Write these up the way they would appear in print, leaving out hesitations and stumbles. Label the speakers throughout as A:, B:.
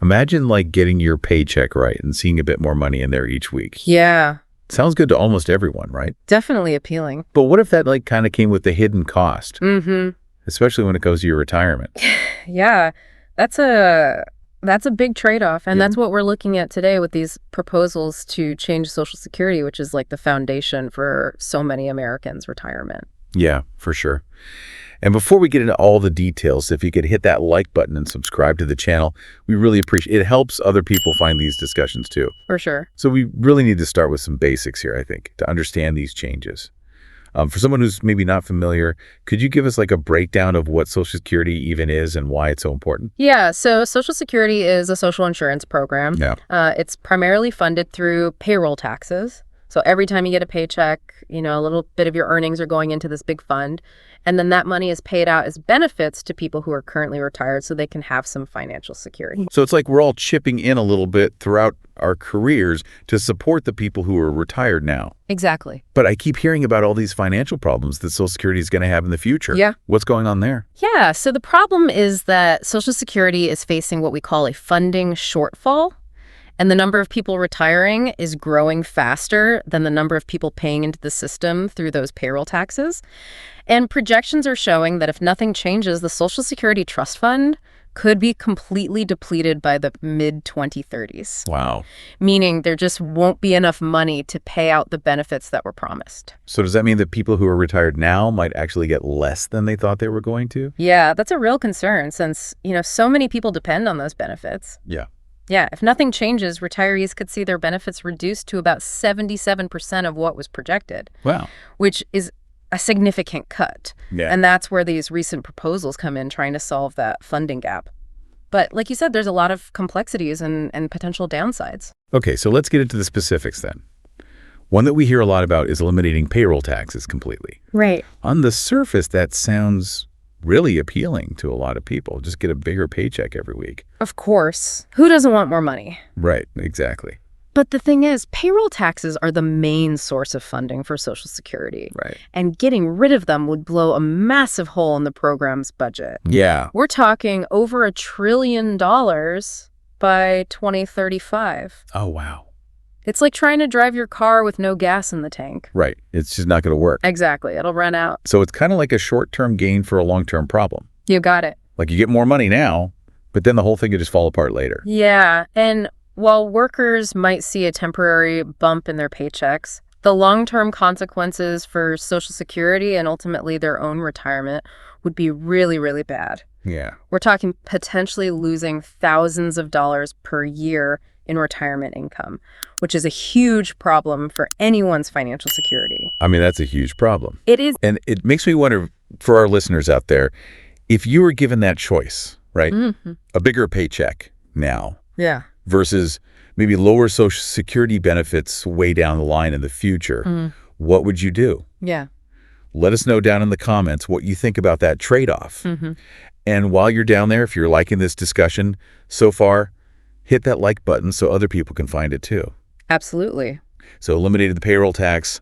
A: Imagine like getting your paycheck right and seeing a bit more money in there each week.
B: Yeah,
A: Sounds good to almost everyone, right?
B: definitely appealing.
A: But what if that like kind of came with the hidden cost,
B: Mm-hmm.
A: especially when it goes to your retirement?
B: Yeah, that's a big trade-off, and
A: Yeah.
B: that's what we're looking at today with these proposals to change Social Security, which is like the foundation for so many Americans' retirement.
A: Yeah, for sure. And before we get into all the details, if you could hit that like button and subscribe to the channel, we really appreciate it. It helps other people find these discussions too.
B: For sure.
A: So we really need to start with some basics here, I think, to understand these changes. For someone who's maybe not familiar, could you give us like a breakdown of what Social Security even is and why it's so important?
B: Yeah, so Social Security is a social insurance program.
A: Yeah.
B: It's primarily funded through payroll taxes. So every time you get a paycheck, a little bit of your earnings are going into this big fund. And then that money is paid out as benefits to people who are currently retired so they can have some financial security.
A: So it's like we're all chipping in a little bit throughout our careers to support the people who are retired now.
B: Exactly.
A: But I keep hearing about all these financial problems that Social Security is going to have in the future.
B: Yeah.
A: What's going on there?
B: Yeah, so the problem is that Social Security is facing what we call a funding shortfall. And the number of people retiring is growing faster than the number of people paying into the system through those payroll taxes. And projections are showing that if nothing changes, the Social Security Trust Fund could be completely depleted by the mid-2030s.
A: Wow.
B: Meaning there just won't be enough money to pay out the benefits that were promised.
A: So does that mean that people who are retired now might actually get less than they thought they were going to?
B: Yeah, that's a real concern since, so many people depend on those benefits.
A: Yeah.
B: Yeah, if nothing changes, retirees could see their benefits reduced to about 77% of what was projected.
A: Wow.
B: Which is a significant cut.
A: Yeah.
B: And that's where these recent proposals come in, trying to solve that funding gap. But like you said, there's a lot of complexities and potential downsides.
A: Okay, so let's get into the specifics then. One that we hear a lot about is eliminating payroll taxes completely.
B: Right.
A: On the surface, that sounds really appealing to a lot of people. Just get a bigger paycheck every week.
B: Of course. Who doesn't want more money?
A: Right, exactly.
B: But the thing is, payroll taxes are the main source of funding for Social Security.
A: Right.
B: And getting rid of them would blow a massive hole in the program's budget.
A: Yeah.
B: We're talking over $1 trillion by 2035.
A: Oh, wow.
B: It's like trying to drive your car with no gas in the tank.
A: Right. It's just not going to work.
B: Exactly. It'll run out.
A: So it's kind of like a short-term gain for a long-term problem.
B: You got it.
A: Like you get more money now, but then the whole thing could just fall apart later.
B: Yeah. And while workers might see a temporary bump in their paychecks, the long-term consequences for Social Security and ultimately their own retirement would be really, really bad.
A: Yeah.
B: We're talking potentially losing thousands of dollars per year in retirement income, which is a huge problem for anyone's financial security.
A: I mean, that's a huge problem.
B: It is.
A: And it makes me wonder, for our listeners out there, if you were given that choice, right?
B: Mm-hmm.
A: A bigger paycheck now
B: Yeah.
A: versus maybe lower Social Security benefits way down the line in the future, what would you do?
B: Yeah.
A: Let us know down in the comments what you think about that trade-off.
B: Mm-hmm.
A: And while you're down there, if you're liking this discussion so far, hit that like button so other people can find it too.
B: Absolutely.
A: So eliminated the payroll tax,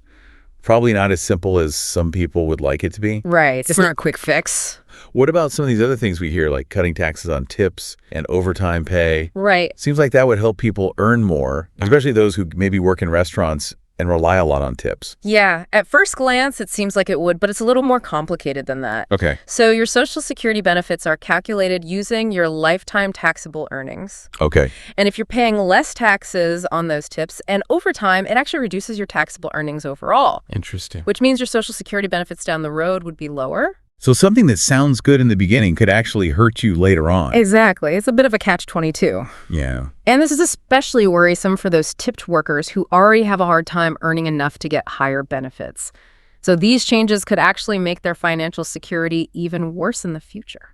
A: probably not as simple as some people would like it to be.
B: Right. It's not a quick fix.
A: What about some of these other things we hear, like cutting taxes on tips and overtime pay?
B: Right.
A: Seems like that would help people earn more, especially those who maybe work in restaurants and rely a lot on tips.
B: Yeah. At first glance, it seems like it would, but it's a little more complicated than that.
A: Okay.
B: So your Social Security benefits are calculated using your lifetime taxable earnings.
A: Okay.
B: And if you're paying less taxes on those tips and overtime, it actually reduces your taxable earnings overall,
A: Interesting.
B: which means your Social Security benefits down the road would be lower.
A: So something that sounds good in the beginning could actually hurt you later on.
B: Exactly. It's a bit of a catch-22.
A: Yeah.
B: And this is especially worrisome for those tipped workers who already have a hard time earning enough to get higher benefits. So these changes could actually make their financial security even worse in the future.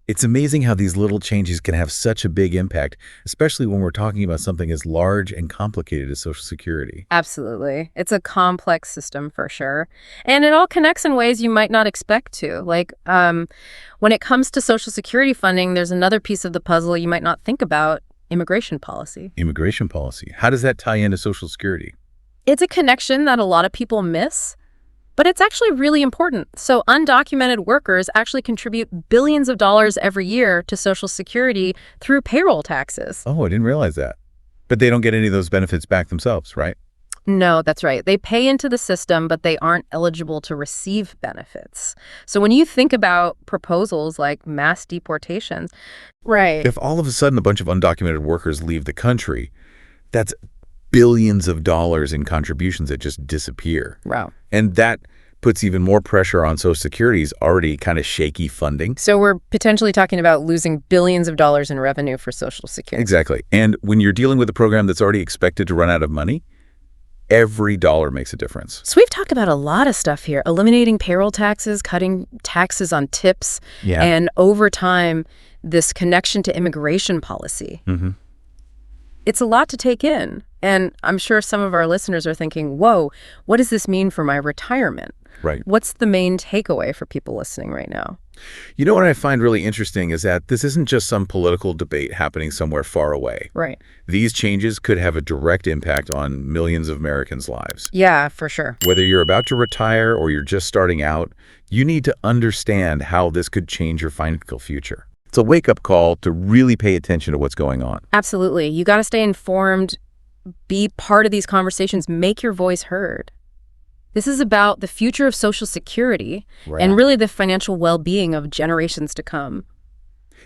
A: It's amazing how these little changes can have such a big impact, especially when we're talking about something as large and complicated as Social Security.
B: Absolutely. It's a complex system for sure. And it all connects in ways you might not expect to. Like when it comes to Social Security funding, there's another piece of the puzzle you might not think about: immigration policy.
A: Immigration policy. How does that tie into Social Security?
B: It's a connection that a lot of people miss. But it's actually really important. So undocumented workers actually contribute billions of dollars every year to Social Security through payroll taxes.
A: Oh, I didn't realize that. But they don't get any of those benefits back themselves, right?
B: No, that's right. They pay into the system, but they aren't eligible to receive benefits. So when you think about proposals like mass deportations, right.
A: If all of a sudden a bunch of undocumented workers leave the country, that's billions of dollars in contributions that just disappear.
B: Wow.
A: And that puts even more pressure on Social Security's already kind of shaky funding.
B: So we're potentially talking about losing billions of dollars in revenue for Social Security.
A: Exactly. And when you're dealing with a program that's already expected to run out of money, every dollar makes a difference.
B: So we've talked about a lot of stuff here, eliminating payroll taxes, cutting taxes on tips, and over time, this connection to immigration policy. It's a lot to take in. And I'm sure some of our listeners are thinking, whoa, what does this mean for my retirement?
A: Right.
B: What's the main takeaway for people listening right now?
A: You know what I find really interesting is that this isn't just some political debate happening somewhere far away.
B: Right.
A: These changes could have a direct impact on millions of Americans' lives.
B: Yeah, for sure.
A: Whether you're about to retire or you're just starting out, you need to understand how this could change your financial future. It's a wake-up call to really pay attention to what's going on.
B: Absolutely. You got to stay informed, be part of these conversations, make your voice heard. This is about the future of Social Security and really the financial well-being of generations to come.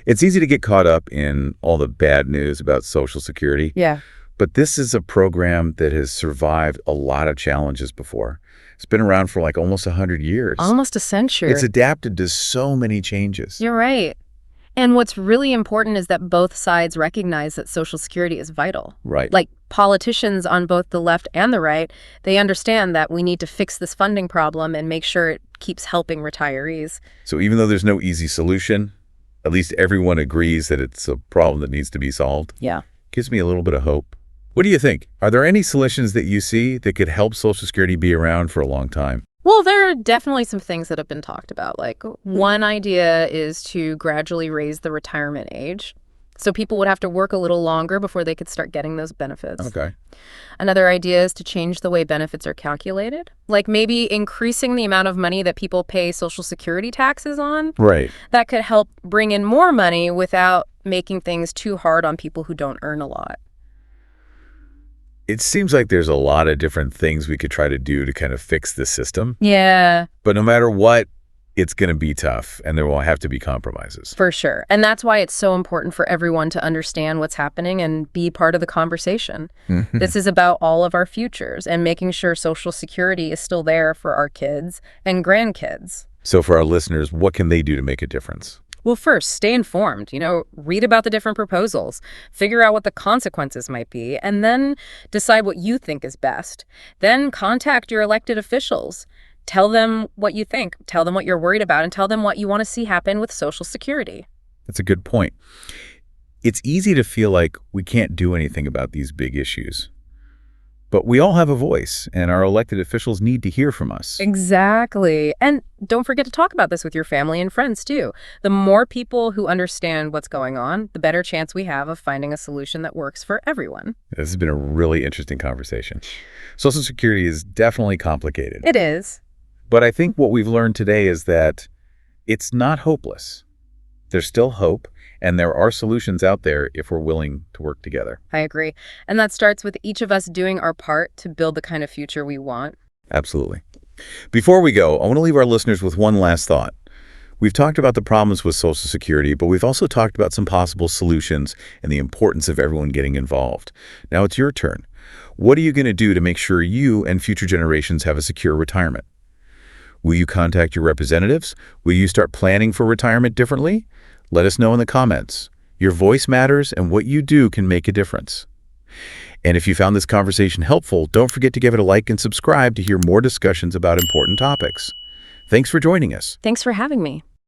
A: It's easy to get caught up in all the bad news about Social Security.
B: Yeah.
A: But this is a program that has survived a lot of challenges before. It's been around for like almost 100 years.
B: Almost a century.
A: It's adapted to so many changes.
B: You're right. And what's really important is that both sides recognize that Social Security is vital.
A: Right.
B: Like politicians on both the left and the right, they understand that we need to fix this funding problem and make sure it keeps helping retirees.
A: So even though there's no easy solution, at least everyone agrees that it's a problem that needs to be solved.
B: Yeah.
A: Gives me a little bit of hope. What do you think? Are there any solutions that you see that could help Social Security be around for a long time?
B: Well, there are definitely some things that have been talked about. Like one idea is to gradually raise the retirement age. So people would have to work a little longer before they could start getting those benefits.
A: Okay.
B: Another idea is to change the way benefits are calculated. Like maybe increasing the amount of money that people pay Social Security taxes on.
A: Right.
B: That could help bring in more money without making things too hard on people who don't earn a lot.
A: It seems like there's a lot of different things we could try to do to kind of fix the system.
B: Yeah.
A: But no matter what, it's going to be tough, and there will have to be compromises.
B: For sure. And that's why it's so important for everyone to understand what's happening and be part of the conversation. This is about all of our futures and making sure Social Security is still there for our kids and grandkids.
A: So for our listeners, what can they do to make a difference?
B: Well, first, stay informed, read about the different proposals, figure out what the consequences might be, and then decide what you think is best. Then contact your elected officials. Tell them what you think, tell them what you're worried about, and tell them what you want to see happen with Social Security.
A: That's a good point. It's easy to feel like we can't do anything about these big issues. But we all have a voice, and our elected officials need to hear from us.
B: Exactly. And don't forget to talk about this with your family and friends, too. The more people who understand what's going on, the better chance we have of finding a solution that works for everyone.
A: This has been a really interesting conversation. Social Security is definitely complicated.
B: It is.
A: But I think what we've learned today is that it's not hopeless. There's still hope, and there are solutions out there if we're willing to work together.
B: I agree. And that starts with each of us doing our part to build the kind of future we want.
A: Absolutely. Before we go, I want to leave our listeners with one last thought. We've talked about the problems with Social Security, but we've also talked about some possible solutions and the importance of everyone getting involved. Now it's your turn. What are you going to do to make sure you and future generations have a secure retirement? Will you contact your representatives? Will you start planning for retirement differently? Let us know in the comments. Your voice matters, and what you do can make a difference. And if you found this conversation helpful, don't forget to give it a like and subscribe to hear more discussions about important topics. Thanks for joining us.
B: Thanks for having me.